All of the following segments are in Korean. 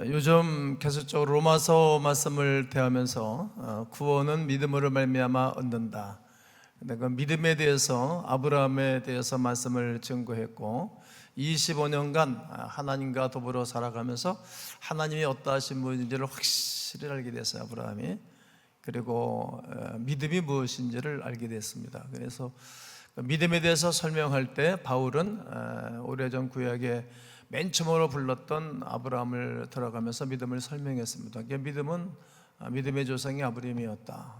요즘 계속적으로 로마서 말씀을 대하면서 구원은 믿음으로 말미암아 얻는다. 근데 그 믿음에 대해서 아브라함에 대해서 말씀을 증거했고 25년간 하나님과 더불어 살아가면서 하나님이 어떠하신 분인지를 확실히 알게 됐어요, 아브라함이. 그리고 믿음이 무엇인지를 알게 됐습니다. 그래서 믿음에 대해서 설명할 때 바울은 오래전 구약에 맨 처음으로 불렀던 아브라함을 들어가면서 믿음을 설명했습니다. 믿음은 믿음의 조상이 아브라함이었다.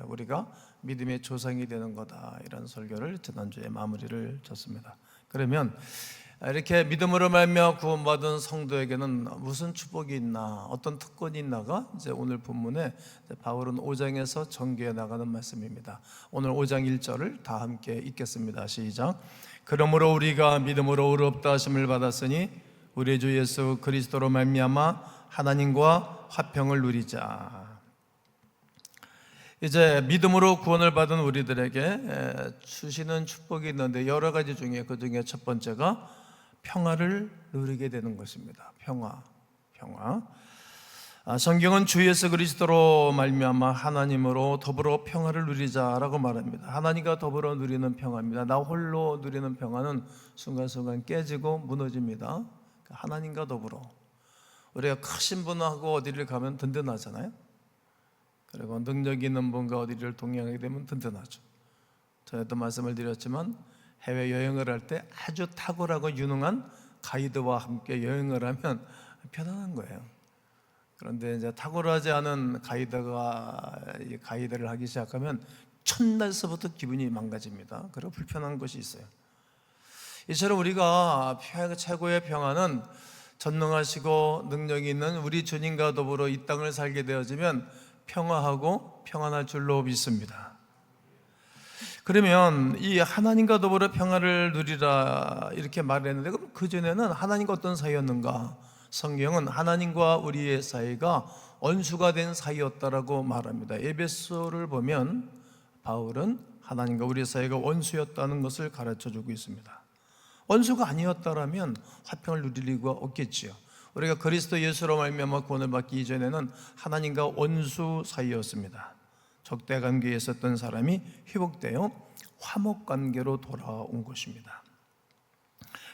우리가 믿음의 조상이 되는 거다. 이런 설교를 지난주에 마무리를 졌습니다. 그러면 이렇게 믿음으로 말미암아 구원받은 성도에게는 무슨 축복이 있나, 어떤 특권이 있나가 이제 오늘 본문에 바울은 5장에서 전개해 나가는 말씀입니다. 오늘 5장 1절을 다 함께 읽겠습니다. 시작. 그러므로 우리가 믿음으로 의롭다 하심을 받았으니 우리 주 예수 그리스도로 말미암아 하나님과 화평을 누리자. 이제 믿음으로 구원을 받은 우리들에게 주시는 축복이 있는데 여러 가지 중에 그 중에 첫 번째가 평화를 누리게 되는 것입니다. 평화. 성경은 주 예수 그리스도로 말미암아 하나님으로 더불어 평화를 누리자라고 말합니다. 하나님과 더불어 누리는 평화입니다. 나 홀로 누리는 평화는 순간순간 깨지고 무너집니다. 하나님과 더불어 우리가 크신 분하고 어디를 가면 든든하잖아요. 그리고 능력 있는 분과 어디를 동행하게 되면 든든하죠. 전에도 말씀을 드렸지만 해외여행을 할 때 아주 탁월하고 유능한 가이드와 함께 여행을 하면 편안한 거예요. 그런데 이제 탁월하지 않은 가이드를 하기 시작하면 첫날서부터 기분이 망가집니다. 그리고 불편한 것이 있어요. 이처럼 우리가 최고의 평화는 전능하시고 능력이 있는 우리 주님과 더불어 이 땅을 살게 되어지면 평화하고 평안할 줄로 믿습니다. 그러면 이 하나님과 더불어 평화를 누리라 이렇게 말했는데 그럼 그전에는 하나님과 어떤 사이였는가? 성경은 하나님과 우리의 사이가 원수가 된 사이였다라고 말합니다. 에베소를 보면 바울은 하나님과 우리의 사이가 원수였다는 것을 가르쳐주고 있습니다. 원수가 아니었다라면 화평을 누릴 이유가 없겠지요. 우리가 그리스도 예수로 말미암아 구원을 받기 이전에는 하나님과 원수 사이였습니다. 적대 관계에 있었던 사람이 회복되어 화목 관계로 돌아온 것입니다.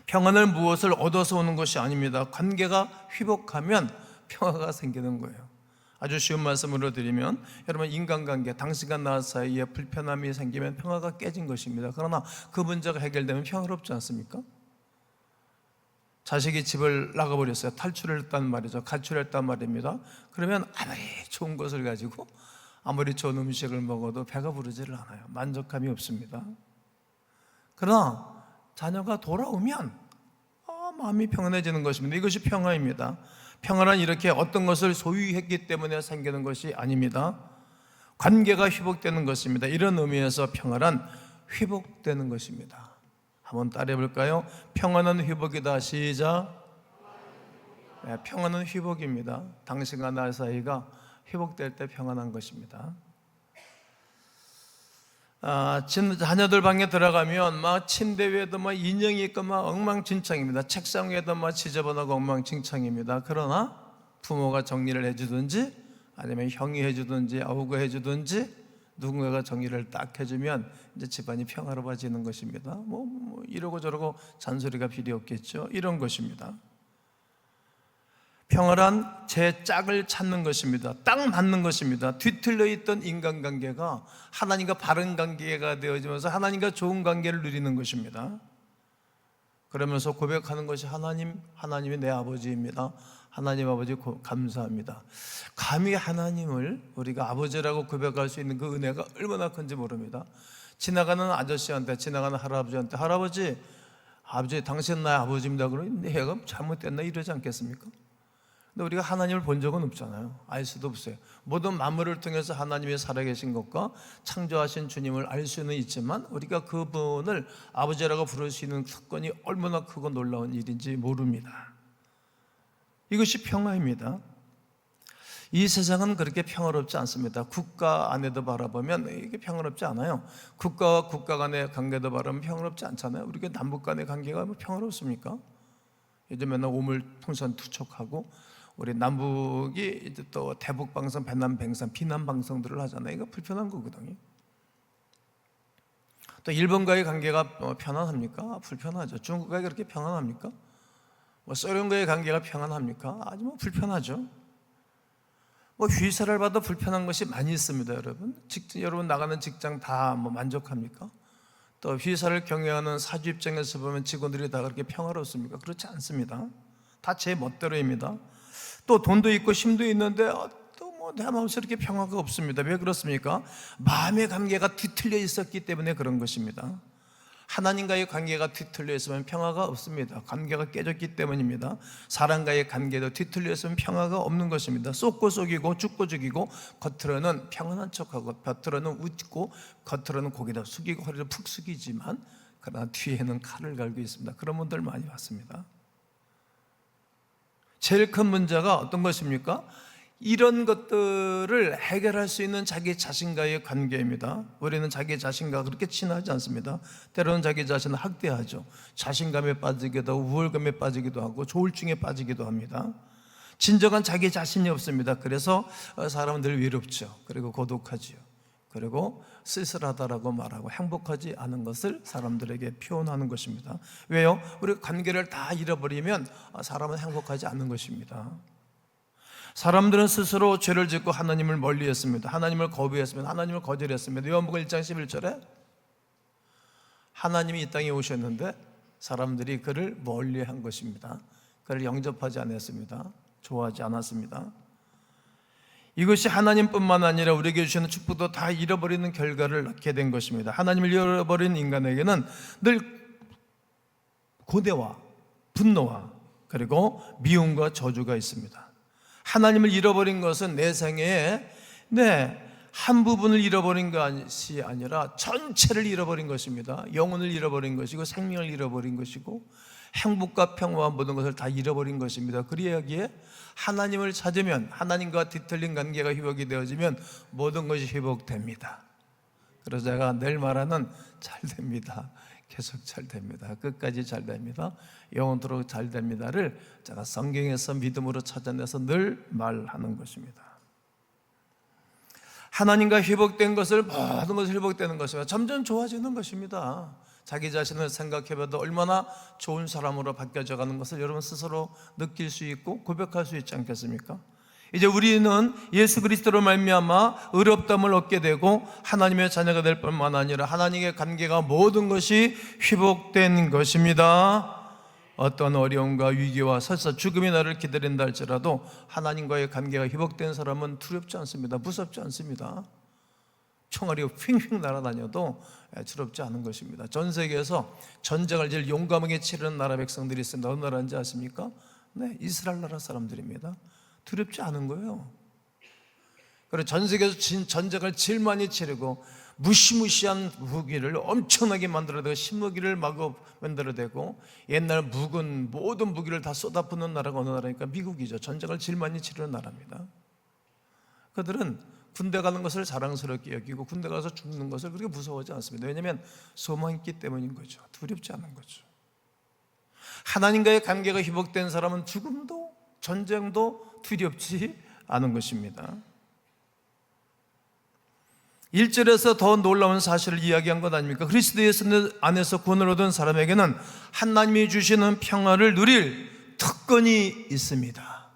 평안을 무엇을 얻어서 오는 것이 아닙니다. 관계가 회복하면 평화가 생기는 거예요. 아주 쉬운 말씀으로 드리면 여러분 인간관계, 당신과 나 사이에 불편함이 생기면 평화가 깨진 것입니다. 그러나 그 문제가 해결되면 평화롭지 않습니까? 자식이 집을 나가버렸어요. 탈출했단 말이죠. 가출했단 말입니다. 그러면 아무리 좋은 것을 가지고 아무리 좋은 음식을 먹어도 배가 부르지를 않아요. 만족감이 없습니다. 그러나 자녀가 돌아오면 마음이 평안해지는 것입니다. 이것이 평화입니다. 평화는 이렇게 어떤 것을 소유했기 때문에 생기는 것이 아닙니다. 관계가 회복되는 것입니다. 이런 의미에서 평화란 회복되는 것입니다. 한번 따라해 볼까요? 평화는 회복이다. 시작. 평화는 회복입니다. 당신과 나 사이가 회복될 때 평안한 것입니다. 자녀들 방에 들어가면 막 침대 위에도 막 인형이 있고 막 엉망진창입니다. 책상 위에도 막 지저분하고 엉망진창입니다. 그러나 부모가 정리를 해주든지 아니면 형이 해주든지 아우가 해주든지 누군가가 정리를 딱 해주면 이제 집안이 평화로워지는 것입니다. 뭐 이러고 저러고 잔소리가 필요 없겠죠. 이런 것입니다. 평화란 제 짝을 찾는 것입니다. 딱 맞는 것입니다. 뒤틀려 있던 인간관계가 하나님과 바른 관계가 되어지면서 하나님과 좋은 관계를 누리는 것입니다. 그러면서 고백하는 것이 하나님이 내 아버지입니다. 하나님 아버지 감사합니다. 감히 하나님을 우리가 아버지라고 고백할 수 있는 그 은혜가 얼마나 큰지 모릅니다. 지나가는 아저씨한테, 지나가는 할아버지한테 아버지 당신 나의 아버지입니다. 그러면 내가 잘못됐나 이러지 않겠습니까? 근데 우리가 하나님을 본 적은 없잖아요. 알 수도 없어요. 모든 만물을 통해서 하나님이 살아계신 것과 창조하신 주님을 알 수는 있지만 우리가 그분을 아버지라고 부를 수 있는 특권이 얼마나 크고 놀라운 일인지 모릅니다. 이것이 평화입니다. 이 세상은 그렇게 평화롭지 않습니다. 국가 안에도 바라보면 이게 평화롭지 않아요. 국가와 국가 간의 관계도 바라보면 평화롭지 않잖아요. 우리가 남북 간의 관계가 뭐 평화롭습니까? 요즘 맨날 오물풍선 투척하고 우리 남북이 이제 또 대북 방송, 배남 방송, 비남 방송들을 하잖아요. 이거 불편한 거거든요. 또 일본과의 관계가 편안합니까? 불편하죠. 중국과 그렇게 평안합니까? 소련과의 관계가 평안합니까? 아주 불편하죠. 휘사를 봐도 불편한 것이 많이 있습니다, 여러분. 여러분 나가는 직장 다 만족합니까? 또 휘사를 경영하는 사주 입장에서 보면 직원들이 다 그렇게 평화롭습니까? 그렇지 않습니다. 다 제 멋대로입니다. 또 돈도 있고 힘도 있는데 또 내 마음속에 이렇게 평화가 없습니다. 왜 그렇습니까? 마음의 관계가 뒤틀려 있었기 때문에 그런 것입니다. 하나님과의 관계가 뒤틀려 있으면 평화가 없습니다. 관계가 깨졌기 때문입니다. 사람과의 관계도 뒤틀려 있으면 평화가 없는 것입니다. 쏟고 속이고 죽고 죽이고 겉으로는 평안한 척하고 겉으로는 웃고 겉으로는 고개도 숙이고 허리를 푹 숙이지만 그러나 뒤에는 칼을 갈고 있습니다. 그런 분들 많이 봤습니다. 제일 큰 문제가 어떤 것입니까? 이런 것들을 해결할 수 있는 자기 자신과의 관계입니다. 우리는 자기 자신과 그렇게 친하지 않습니다. 때로는 자기 자신을 학대하죠. 자신감에 빠지기도 하고 우월감에 빠지기도 하고 조울증에 빠지기도 합니다. 진정한 자기 자신이 없습니다. 그래서 사람은 늘 외롭죠. 그리고 고독하지요. 그리고 쓸쓸하다라고 말하고 행복하지 않은 것을 사람들에게 표현하는 것입니다. 왜요? 우리 관계를 다 잃어버리면 사람은 행복하지 않는 것입니다. 사람들은 스스로 죄를 짓고 하나님을 멀리했습니다. 하나님을 거부했습니다. 하나님을 거절했습니다. 요한복음 1장 11절에 하나님이 이 땅에 오셨는데 사람들이 그를 멀리한 것입니다. 그를 영접하지 않았습니다. 좋아하지 않았습니다. 이것이 하나님뿐만 아니라 우리에게 주시는 축복도 다 잃어버리는 결과를 낳게 된 것입니다. 하나님을 잃어버린 인간에게는 늘 고뇌와 분노와 그리고 미움과 저주가 있습니다. 하나님을 잃어버린 것은 내 생애에 한 부분을 잃어버린 것이 아니라 전체를 잃어버린 것입니다. 영혼을 잃어버린 것이고 생명을 잃어버린 것이고 행복과 평화와 모든 것을 다 잃어버린 것입니다. 그리하기에 하나님을 찾으면 하나님과 뒤틀린 관계가 회복이 되어지면 모든 것이 회복됩니다. 그래서 제가 늘 말하는 잘 됩니다. 계속 잘 됩니다. 끝까지 잘 됩니다. 영원토록 잘 됩니다를 제가 성경에서 믿음으로 찾아내서 늘 말하는 것입니다. 하나님과 회복된 것을 모든 것이 회복되는 것입니다. 점점 좋아지는 것입니다. 자기 자신을 생각해봐도 얼마나 좋은 사람으로 바뀌어져 가는 것을 여러분 스스로 느낄 수 있고 고백할 수 있지 않겠습니까? 이제 우리는 예수 그리스도로 말미암아 의롭다함을 얻게 되고 하나님의 자녀가 될 뿐만 아니라 하나님의 관계가 모든 것이 회복된 것입니다. 어떤 어려움과 위기와 설사 죽음이 나를 기다린다 할지라도 하나님과의 관계가 회복된 사람은 두렵지 않습니다. 무섭지 않습니다. 총알이 휙휙 날아다녀도 두렵지 않은 것입니다. 전 세계에서 전쟁을 제일 용감하게 치르는 나라 백성들이 있습니다. 어느 나라인지 아십니까? 네, 이스라엘 나라 사람들입니다. 두렵지 않은 거예요. 그리고 전 세계에서 전쟁을 제일 많이 치르고 무시무시한 무기를 엄청나게 만들어내고 신무기를 마구 만들어내고 옛날 묵은 모든 무기를 다 쏟아붓는 나라가 어느 나라니까 미국이죠. 전쟁을 제일 많이 치르는 나라입니다. 그들은 군대 가는 것을 자랑스럽게 여기고 군대 가서 죽는 것을 그렇게 무서워하지 않습니다. 왜냐하면 소망이 있기 때문인 거죠. 두렵지 않은 거죠. 하나님과의 관계가 회복된 사람은 죽음도 전쟁도 두렵지 않은 것입니다. 1절에서 더 놀라운 사실을 이야기한 것 아닙니까? 그리스도 예수 안에서 구원을 얻은 사람에게는 하나님이 주시는 평화를 누릴 특권이 있습니다.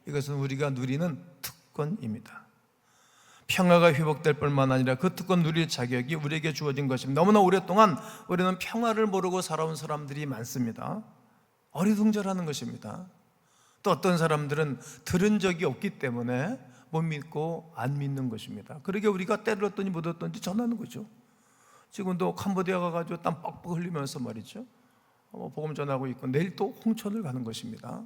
이것은 우리가 누리는 특권입니다. 평화가 회복될 뿐만 아니라 그 특권 누릴 자격이 우리에게 주어진 것입니다. 너무나 오랫동안 우리는 평화를 모르고 살아온 사람들이 많습니다. 어리둥절하는 것입니다. 또 어떤 사람들은 들은 적이 없기 때문에 못 믿고 안 믿는 것입니다. 그러게 우리가 때를 얻더니 못 얻던지 전하는 거죠. 지금도 캄보디아 가가지고 땀 뻑뻑 흘리면서 말이죠, 복음 전하고 있고 내일 또 홍천을 가는 것입니다.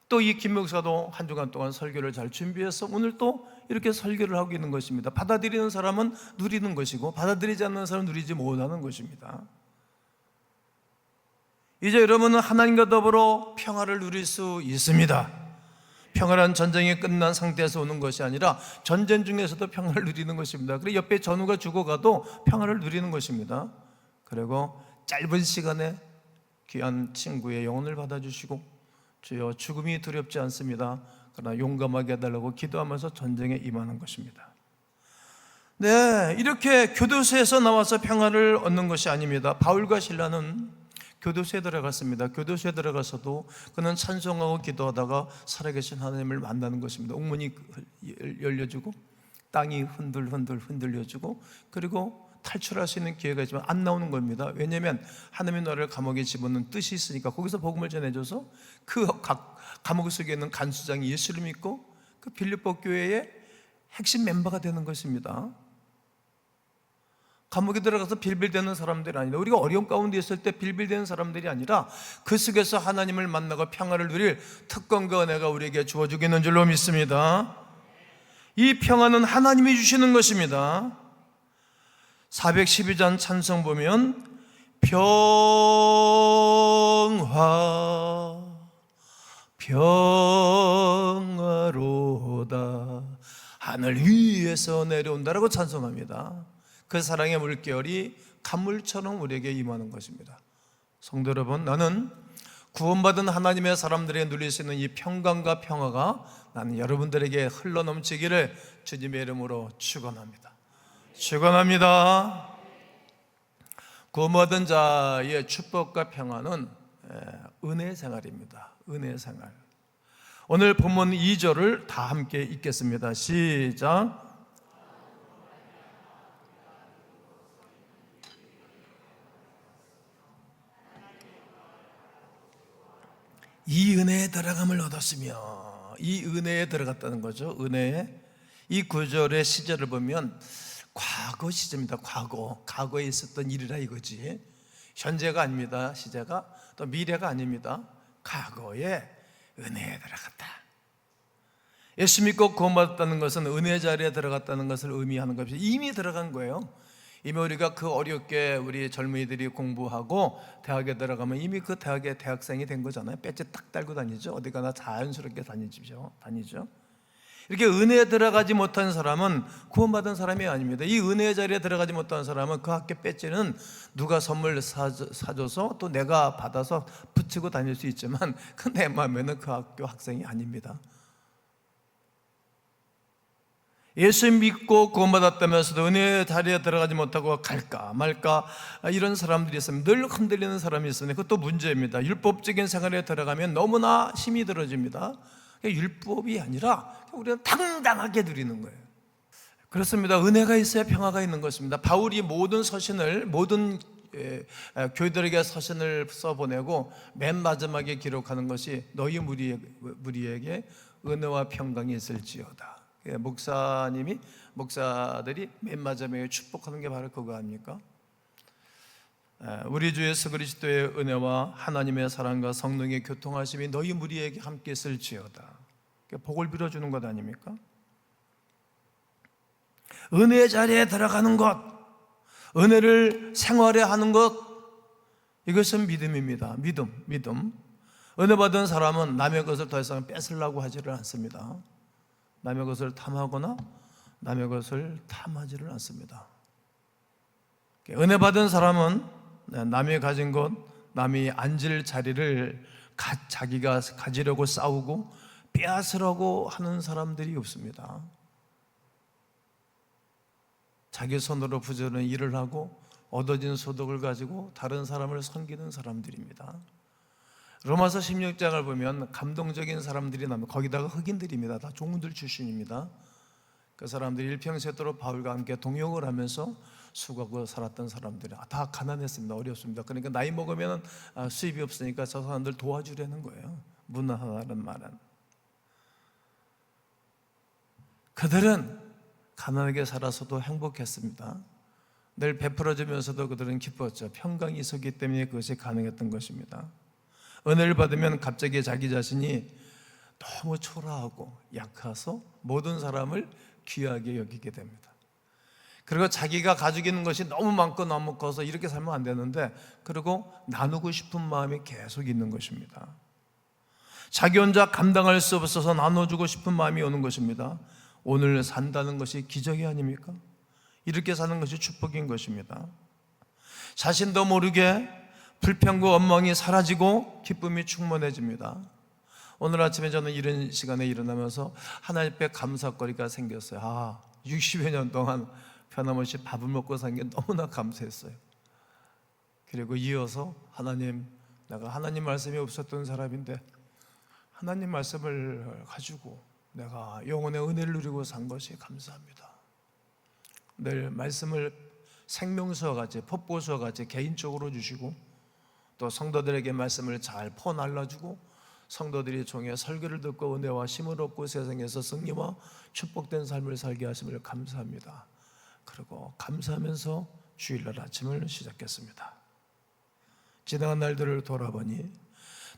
또 이 김 목사도 한 주간 동안 설교를 잘 준비해서 오늘 또 이렇게 설교를 하고 있는 것입니다. 받아들이는 사람은 누리는 것이고 받아들이지 않는 사람은 누리지 못하는 것입니다. 이제 여러분은 하나님과 더불어 평화를 누릴 수 있습니다. 평화란 전쟁이 끝난 상태에서 오는 것이 아니라 전쟁 중에서도 평화를 누리는 것입니다. 그리고 옆에 전우가 죽어가도 평화를 누리는 것입니다. 그리고 짧은 시간에 귀한 친구의 영혼을 받아주시고 주여 죽음이 두렵지 않습니다. 그러나 용감하게 해달라고 기도하면서 전쟁에 임하는 것입니다. 네, 이렇게 교도소에서 나와서 평안을 얻는 것이 아닙니다. 바울과 실라는 교도소에 들어갔습니다. 교도소에 들어가서도 그는 찬송하고 기도하다가 살아계신 하나님을 만나는 것입니다. 옥문이 열려주고 땅이 흔들려주고 그리고 탈출할 수 있는 기회가 있지만 안 나오는 겁니다. 왜냐하면 하나님의 나라를 감옥에 집어넣는 뜻이 있으니까 거기서 복음을 전해줘서 그 감옥 속에 있는 간수장이 예수를 믿고 그 빌립보 교회의 핵심 멤버가 되는 것입니다. 감옥에 들어가서 빌빌대는 사람들이 아니라, 우리가 어려운 가운데 있을 때 빌빌대는 사람들이 아니라 그 속에서 하나님을 만나고 평화를 누릴 특권과 은혜가 우리에게 주어지는 줄로 믿습니다. 이 평화는 하나님이 주시는 것입니다. 412장 찬송 보면 평화로다 하늘 위에서 내려온다라고 찬송합니다. 그 사랑의 물결이 간물처럼 우리에게 임하는 것입니다. 성도 여러분, 나는 구원받은 하나님의 사람들이 누릴 수 있는 이 평강과 평화가 나는 여러분들에게 흘러넘치기를 주님의 이름으로 축원합니다. 축원합니다. 구원받은 자의 축복과 평화는 은혜 생활입니다. 은혜 생활. 오늘 본문 2절을 다 함께 읽겠습니다. 시작. 이 은혜에 들어감을 얻었으며, 이 은혜에 들어갔다는 거죠. 은혜에. 이 구절의 시제를 보면 과거 시제입니다. 과거에 있었던 일이라 이거지. 현재가 아닙니다. 시제가. 또 미래가 아닙니다. 과거에 은혜에 들어갔다. 예수 믿고 구원받았다는 것은 은혜 자리에 들어갔다는 것을 의미하는 것입니다. 이미 들어간 거예요. 이미 우리가 그 어렵게 우리 젊은이들이 공부하고 대학에 들어가면 이미 그 대학의 대학생이 된 거잖아요. 배지 딱 달고 다니죠. 어디 가나 자연스럽게 다니죠. 이렇게 은혜에 들어가지 못한 사람은 구원받은 사람이 아닙니다. 이 은혜의 자리에 들어가지 못한 사람은 그 학교 배지는 누가 선물 사줘서 또 내가 받아서 붙이고 다닐 수 있지만 그 내 마음에는 그 학교 학생이 아닙니다. 예수 믿고 구원받았다면서도 은혜의 자리에 들어가지 못하고 갈까 말까 이런 사람들이 있으면 늘 흔들리는 사람이 있으면 그것도 문제입니다. 율법적인 생활에 들어가면 너무나 힘이 들어집니다. 율법이 아니라 우리는 당당하게 누리는 거예요. 그렇습니다. 은혜가 있어야 평화가 있는 것입니다. 바울이 모든 교회들에게 서신을 써보내고 맨 마지막에 기록하는 것이 너희 무리에게 은혜와 평강이 있을지어다. 목사들이 맨 마지막에 축복하는 게 바로 그거 아닙니까? 우리 주 예수 그리스도의 은혜와 하나님의 사랑과 성령의 교통하심이 너희 무리에게 함께 있을지어다. 복을 빌어주는 것 아닙니까? 은혜의 자리에 들어가는 것, 은혜를 생활해 하는 것, 이것은 믿음입니다. 믿음. 은혜 받은 사람은 남의 것을 더 이상 뺏으려고 하지를 않습니다. 남의 것을 탐하거나 남의 것을 탐하지를 않습니다. 은혜 받은 사람은 남이 가진 것, 남이 앉을 자리를 자기가 가지려고 싸우고 빼앗으려고 하는 사람들이 없습니다. 자기 손으로 부지런히 일을 하고 얻어진 소득을 가지고 다른 사람을 섬기는 사람들입니다. 로마서 16장을 보면 감동적인 사람들이 나면 거기다가 흑인들입니다. 다 종들 출신입니다. 그 사람들이 일평생도록 바울과 함께 동역을 하면서 수고하고 살았던 사람들이 다 가난했습니다. 어렵습니다. 그러니까 나이 먹으면 수입이 없으니까 저 사람들 도와주려는 거예요. 무난하다는 말은. 그들은 가난하게 살아서도 행복했습니다. 늘 베풀어주면서도 그들은 기뻤죠. 평강이 있었기 때문에 그것이 가능했던 것입니다. 은혜를 받으면 갑자기 자기 자신이 너무 초라하고 약해서 모든 사람을 귀하게 여기게 됩니다. 그리고 자기가 가지고 있는 것이 너무 많고 너무 커서 이렇게 살면 안 되는데, 그리고 나누고 싶은 마음이 계속 있는 것입니다. 자기 혼자 감당할 수 없어서 나눠주고 싶은 마음이 오는 것입니다. 오늘 산다는 것이 기적이 아닙니까? 이렇게 사는 것이 축복인 것입니다. 자신도 모르게 불평과 원망이 사라지고 기쁨이 충만해집니다. 오늘 아침에 저는 이런 시간에 일어나면서 하나님 앞에 감사거리가 생겼어요. 60여 년 동안 변함없이 밥을 먹고 산 게 너무나 감사했어요. 그리고 이어서 하나님, 내가 하나님 말씀이 없었던 사람인데 하나님 말씀을 가지고 내가 영혼의 은혜를 누리고 산 것이 감사합니다. 늘 말씀을 생명수와 같이, 폭포수와 같이 개인적으로 주시고, 또 성도들에게 말씀을 잘 퍼날라주고, 성도들이 종의 설교를 듣고 은혜와 힘을 얻고 세상에서 승리와 축복된 삶을 살게 하심을 감사합니다. 그리고 감사하면서 주일날 아침을 시작했습니다. 지나간 날들을 돌아보니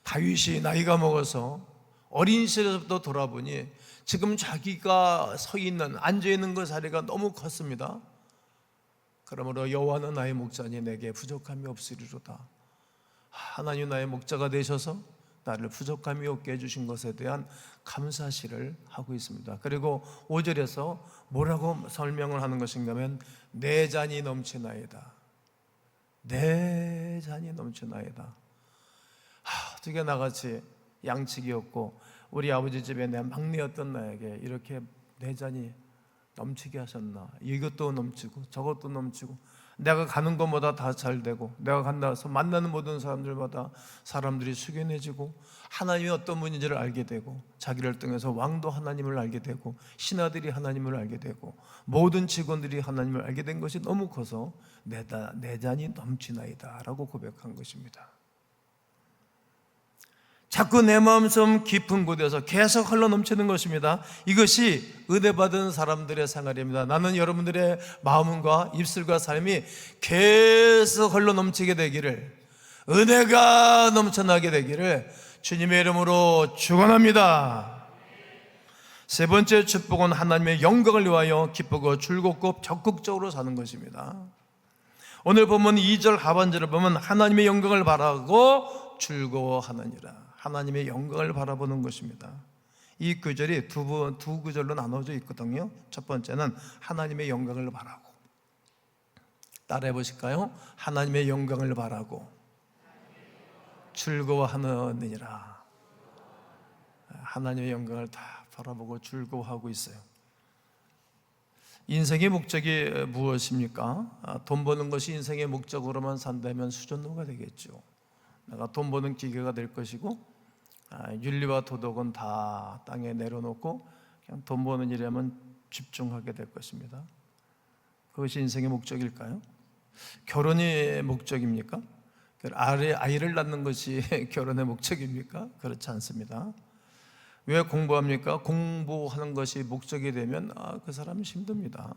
다윗이 나이가 먹어서 어린 시절부터 돌아보니 지금 자기가 서 있는, 앉아 있는 그 자리가 너무 컸습니다. 그러므로 여호와는 나의 목자니 내게 부족함이 없으리로다. 하나님 나의 목자가 되셔서 나를 부족함이 없게 해주신 것에 대한 감사시를 하고 있습니다. 그리고 5절에서 뭐라고 설명을 하는 것인가 하면 내 잔이 넘치나이다. 내 잔이 넘치나이다. 어떻게 나같이 양측이 없고 우리 아버지 집에 내 막내였던 나에게 이렇게 내 잔이 넘치게 하셨나. 이것도 넘치고 저것도 넘치고 내가 가는 것마다 다 잘 되고, 내가 간다서 만나는 모든 사람들마다 사람들이 숙연해지고, 하나님이 어떤 분인지를 알게 되고, 자기를 통해서 왕도 하나님을 알게 되고, 신하들이 하나님을 알게 되고, 모든 직원들이 하나님을 알게 된 것이 너무 커서 내 잔이 넘치나이다 라고 고백한 것입니다. 자꾸 내 마음속 깊은 곳에서 계속 흘러넘치는 것입니다. 이것이 은혜 받은 사람들의 생활입니다. 나는 여러분들의 마음과 입술과 삶이 계속 흘러넘치게 되기를, 은혜가 넘쳐나게 되기를 주님의 이름으로 축원합니다. 세 번째 축복은 하나님의 영광을 위하여 기쁘고 즐겁고 적극적으로 사는 것입니다. 오늘 보면 2절 하반절을 보면 하나님의 영광을 바라고 즐거워하느니라. 하나님의 영광을 바라보는 것입니다. 이 구절이 두 구절로 나눠져 있거든요. 첫 번째는 하나님의 영광을 바라고, 따라해 보실까요? 하나님의 영광을 바라고 즐거워하느니라. 하나님의 영광을 다 바라보고 즐거워하고 있어요. 인생의 목적이 무엇입니까? 돈 버는 것이 인생의 목적으로만 산다면 수전노가 되겠죠. 내가 돈 버는 기계가 될 것이고, 윤리와 도덕은 다 땅에 내려놓고 그냥 돈 버는 일에만 집중하게 될 것입니다. 그것이 인생의 목적일까요? 결혼이 목적입니까? 아이를 낳는 것이 결혼의 목적입니까? 그렇지 않습니다. 왜 공부합니까? 공부하는 것이 목적이 되면 그 사람은 힘듭니다.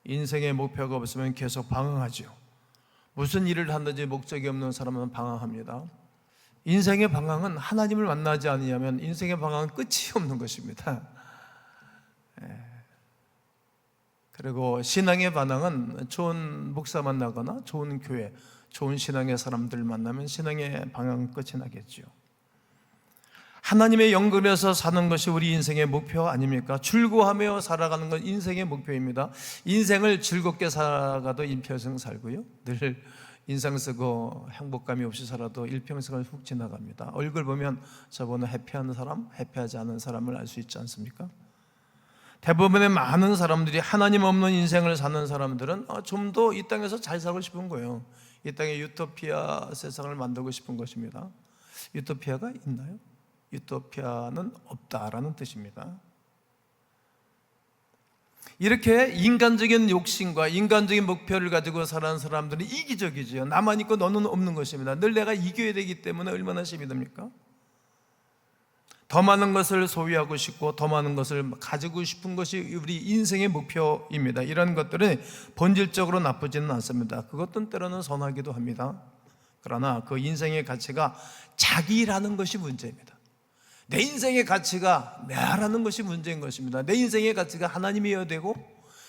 인생의 목표가 없으면 계속 방황하죠. 무슨 일을 하든지 목적이 없는 사람은 방황합니다. 인생의 방황은 하나님을 만나지 않으면 인생의 방황은 끝이 없는 것입니다. 그리고 신앙의 방황은 좋은 목사 만나거나 좋은 교회, 좋은 신앙의 사람들 만나면 신앙의 방황은 끝이 나겠죠. 하나님의 영광에서 사는 것이 우리 인생의 목표 아닙니까? 즐거워하며 살아가는 건 인생의 목표입니다. 인생을 즐겁게 살아가도 일평생 살고요, 늘 인상 쓰고 행복감이 없이 살아도 일평생을 훅 지나갑니다. 얼굴 보면 저거는 해피한 사람, 해피하지 않은 사람을 알 수 있지 않습니까? 대부분의 많은 사람들이 하나님 없는 인생을 사는 사람들은 좀 더 이 땅에서 잘 살고 싶은 거예요. 이 땅에 유토피아 세상을 만들고 싶은 것입니다. 유토피아가 있나요? 유토피아는 없다라는 뜻입니다. 이렇게 인간적인 욕심과 인간적인 목표를 가지고 살아가는 사람들은 이기적이지요. 나만 있고 너는 없는 것입니다. 늘 내가 이겨야 되기 때문에 얼마나 힘이 듭니까? 더 많은 것을 소유하고 싶고 더 많은 것을 가지고 싶은 것이 우리 인생의 목표입니다. 이런 것들은 본질적으로 나쁘지는 않습니다. 그것도 때로는 선하기도 합니다. 그러나 그 인생의 가치가 자기라는 것이 문제입니다. 내 인생의 가치가 나라는 것이 문제인 것입니다. 내 인생의 가치가 하나님이어야 되고,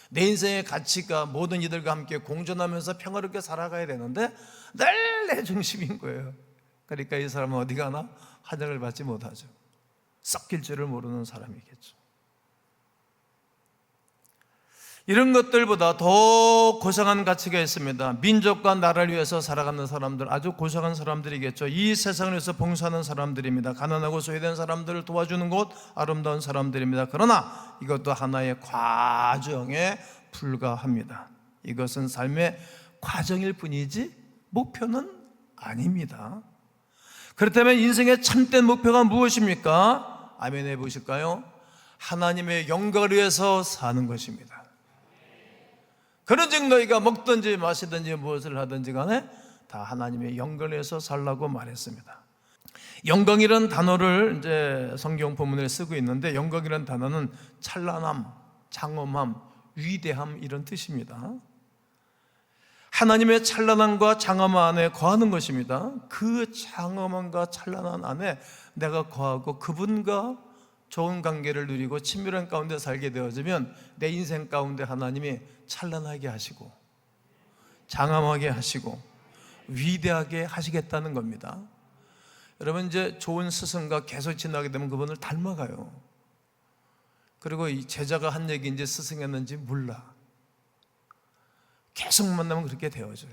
내 인생의 가치가 모든 이들과 함께 공존하면서 평화롭게 살아가야 되는데 늘 내 중심인 거예요. 그러니까 이 사람은 어디 가나 환영을 받지 못하죠. 섞일 줄을 모르는 사람이겠죠. 이런 것들보다 더 고상한 가치가 있습니다. 민족과 나라를 위해서 살아가는 사람들, 아주 고상한 사람들이겠죠. 이 세상을 위해서 봉사하는 사람들입니다. 가난하고 소외된 사람들을 도와주는 곳, 아름다운 사람들입니다. 그러나 이것도 하나의 과정에 불과합니다. 이것은 삶의 과정일 뿐이지 목표는 아닙니다. 그렇다면 인생의 참된 목표가 무엇입니까? 아멘 해보실까요? 하나님의 영광을 위해서 사는 것입니다. 그런즉 너희가 먹든지 마시든지 무엇을 하든지 간에 다 하나님의 영광을 위해서 살라고 말했습니다. 영광이라는 단어를 이제 성경 본문에 쓰고 있는데, 영광이라는 단어는 찬란함, 장엄함, 위대함 이런 뜻입니다. 하나님의 찬란함과 장엄함 안에 거하는 것입니다. 그 장엄함과 찬란함 안에 내가 거하고 그분과 좋은 관계를 누리고 친밀한 가운데 살게 되어지면 내 인생 가운데 하나님이 찬란하게 하시고 장엄하게 하시고 위대하게 하시겠다는 겁니다. 여러분, 이제 좋은 스승과 계속 지나게 되면 그분을 닮아가요. 그리고 이 제자가 한 얘기인지 스승했는지 몰라. 계속 만나면 그렇게 되어져요.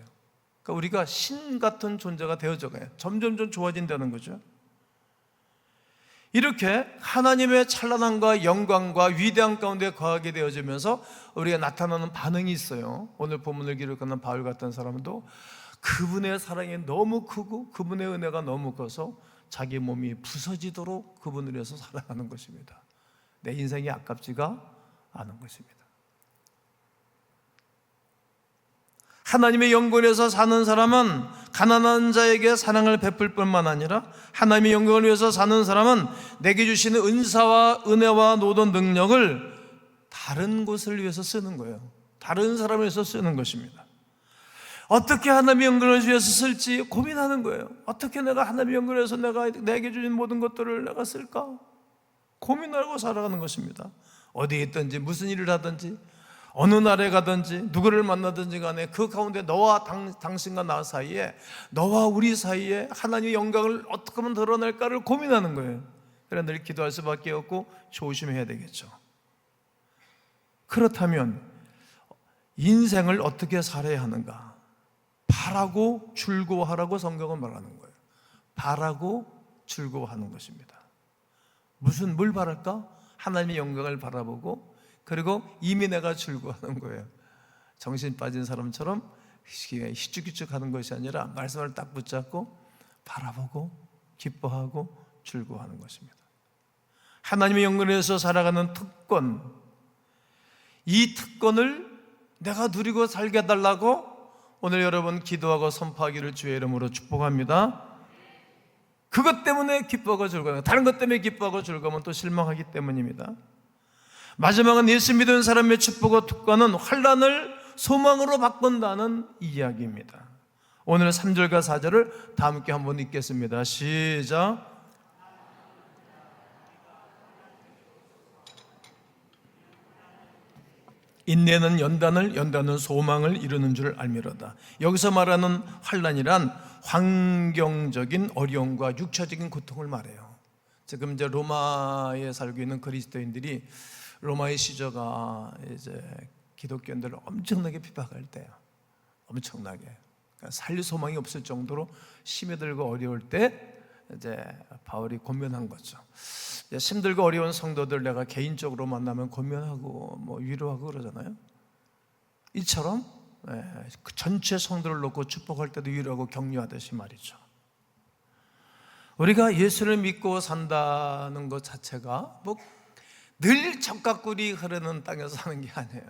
그러니까 우리가 신 같은 존재가 되어져가요. 점점 좋아진다는 거죠. 이렇게 하나님의 찬란함과 영광과 위대함 가운데 거하게 되어지면서 우리가 나타나는 반응이 있어요. 오늘 본문을 기록하는 바울 같은 사람도 그분의 사랑이 너무 크고 그분의 은혜가 너무 커서 자기 몸이 부서지도록 그분을 위해서 살아가는 것입니다. 내 인생이 아깝지가 않은 것입니다. 하나님의 영광에서 사는 사람은 가난한 자에게 사랑을 베풀 뿐만 아니라 하나님의 영광을 위해서 사는 사람은 내게 주시는 은사와 은혜와 노던 능력을 다른 곳을 위해서 쓰는 거예요. 다른 사람을 위해서 쓰는 것입니다. 어떻게 하나님의 영광을 위해서 쓸지 고민하는 거예요. 어떻게 내가 하나님의 영광을 위해서 내게 주신 모든 것들을 내가 쓸까? 고민하고 살아가는 것입니다. 어디에 있든지 무슨 일을 하든지 어느 나라에 가든지 누구를 만나든지 간에 그 가운데 너와 당신과 나 사이에, 너와 우리 사이에 하나님의 영광을 어떻게 하면 드러낼까를 고민하는 거예요. 그래서 늘 기도할 수밖에 없고 조심해야 되겠죠. 그렇다면 인생을 어떻게 살아야 하는가? 바라고 즐거워하라고 성경은 말하는 거예요. 바라고 즐거워하는 것입니다. 뭘 바랄까? 하나님의 영광을 바라보고, 그리고 이미 내가 즐거워하는 거예요. 정신 빠진 사람처럼 희죽희죽 하는 것이 아니라 말씀을 딱 붙잡고 바라보고 기뻐하고 즐거워하는 것입니다. 하나님의 영광을 위해서 살아가는 특권, 이 특권을 내가 누리고 살게 해달라고 오늘 여러분 기도하고 선포하기를 주의 이름으로 축복합니다. 그것 때문에 기뻐하고 즐거워요. 다른 것 때문에 기뻐하고 즐거우면 또 실망하기 때문입니다. 마지막은 예수 믿은 사람의 축복과 특권은 환난을 소망으로 바꾼다는 이야기입니다. 오늘 3절과 4절을 다 함께 한번 읽겠습니다. 시작. 인내는 연단을, 연단은 소망을 이루는 줄 알미로다. 여기서 말하는 환난이란 환경적인 어려움과 육체적인 고통을 말해요. 지금 이제 로마에 살고 있는 그리스도인들이 로마의 시저가 이제 기독교인들을 엄청나게 핍박할 때요. 엄청나게. 그러니까 살릴 소망이 없을 정도로 힘들고 어려울 때 이제 바울이 권면한 거죠. 힘들고 어려운 성도들 내가 개인적으로 만나면 권면하고 뭐 위로하고 그러잖아요. 이처럼 그 전체 성도를 놓고 축복할 때도 위로하고 격려하듯이 말이죠. 우리가 예수를 믿고 산다는 것 자체가 뭐 늘 적각꿀이 흐르는 땅에서 사는 게 아니에요.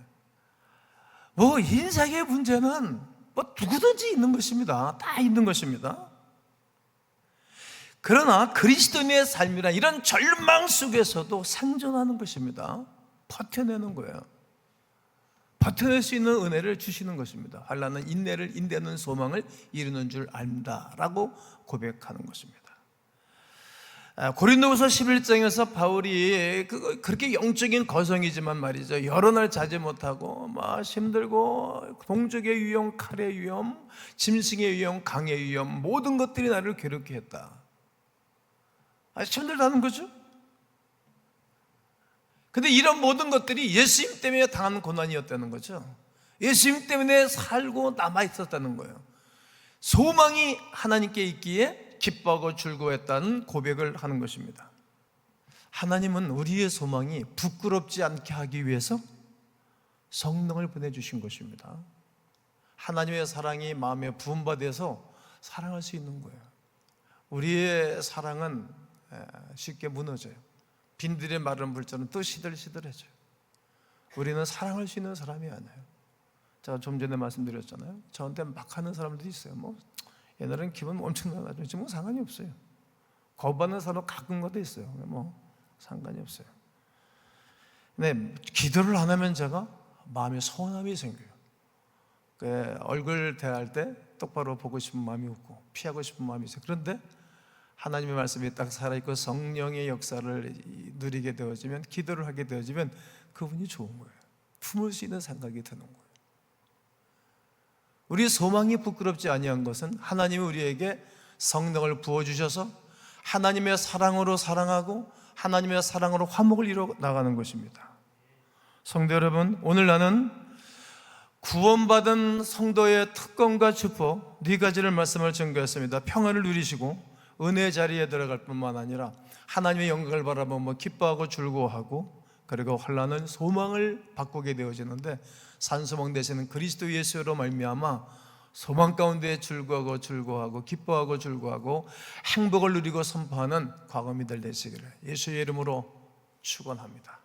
뭐 인생의 문제는 뭐 누구든지 있는 것입니다. 다 있는 것입니다. 그러나 그리스도인의 삶이란 이런 절망 속에서도 생존하는 것입니다. 버텨내는 거예요. 버텨낼 수 있는 은혜를 주시는 것입니다. 할라는 인내를 인내는 소망을 이루는 줄 안다라고 고백하는 것입니다. 고린도후서 11장에서 바울이 그렇게 영적인 거성이지만 말이죠, 여러 날 자지 못하고 막 힘들고 동족의 위험, 칼의 위험, 짐승의 위험, 강의 위험, 모든 것들이 나를 괴롭게 했다. 힘들다는 거죠. 근데 이런 모든 것들이 예수님 때문에 당한 고난이었다는 거죠. 예수님 때문에 살고 남아 있었다는 거예요. 소망이 하나님께 있기에 기뻐하고 즐거워했다는 고백을 하는 것입니다. 하나님은 우리의 소망이 부끄럽지 않게 하기 위해서 성령을 보내주신 것입니다. 하나님의 사랑이 마음에 부음받아서 사랑할 수 있는 거예요. 우리의 사랑은 쉽게 무너져요. 빈들의 마른 물처럼 또 시들시들해져요. 우리는 사랑할 수 있는 사람이 아니에요. 제가 좀 전에 말씀드렸잖아요. 저한테 막 하는 사람들이 있어요. 옛날에는 기분 엄청 나가지고 지금은 상관이 없어요. 거부받는 사람 가끔 것도 있어요. 상관이 없어요. 근데 기도를 안 하면 제가 마음에 서운함이 생겨요. 얼굴 대할 때 똑바로 보고 싶은 마음이 없고 피하고 싶은 마음이 있어요. 그런데 하나님의 말씀이 딱 살아있고 성령의 역사를 누리게 되어지면, 기도를 하게 되어지면 그분이 좋은 거예요. 품을 수 있는 생각이 드는 거예요. 우리 소망이 부끄럽지 아니한 것은 하나님이 우리에게 성령을 부어주셔서 하나님의 사랑으로 사랑하고 하나님의 사랑으로 화목을 이루어 나가는 것입니다. 성도 여러분, 오늘 나는 구원받은 성도의 특권과 축복 네 가지를 말씀을 전개했습니다. 평안을 누리시고 은혜의 자리에 들어갈 뿐만 아니라 하나님의 영광을 바라보며 기뻐하고 즐거워하고, 그리고 환난은 소망을 바꾸게 되어지는데 산소망 되시는 그리스도 예수로 말미암아 소망 가운데 즐거워하고 기뻐하고 즐거워하고 행복을 누리고 선포하는 과거미들 되시기를 예수의 이름으로 축원합니다.